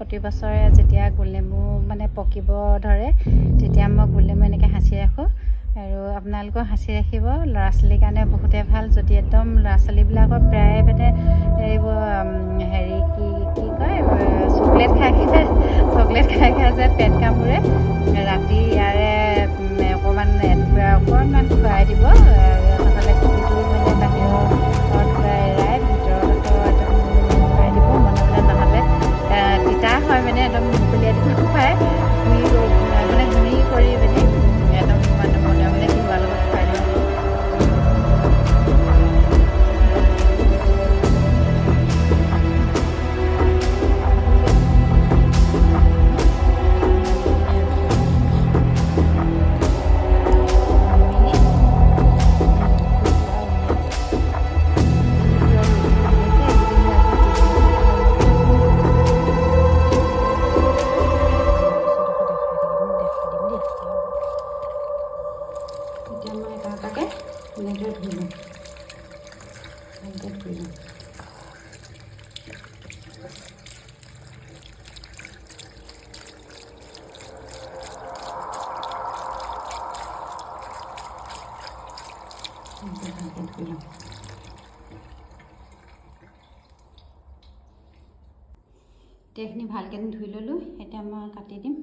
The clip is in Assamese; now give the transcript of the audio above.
প্ৰতি বছৰে যেতিয়া গোলনেমু মানে পকিব ধৰে তেতিয়া মই গোলনেমু এনেকৈ সাঁচি ৰাখোঁ। আৰু আপোনালোকেও সাঁচি ৰাখিব, ল'ৰা ছোৱালীৰ কাৰণে বহুতে ভাল। যদি একদম ল'ৰা ছোৱালীবিলাকৰ প্ৰায় মানে এইবোৰ হেৰি কি কয় চকলেট খাই যে পেট কামোৰে, ৰাতি ইয়াৰে অকণমান অকণমান খুৱাই দিব, নহ'লে গুটিটো মানে বাহিৰত এৰাই ভিতৰত একদম খুৱাই দিব মনে মনে, নহ'লে তিতা হয় মানে একদম মুকলিয়াই দিব খুৱাই গুড়ি কৰি পিনি একদম মানে মনে মনে তিওৱাৰ লগত খুৱাই দিব। এতিয়া মই এটা এনেকৈ ধুই লওঁ, এইখিনি ভালকৈ ধুই ল'লোঁ। এতিয়া মই কাটি দিম।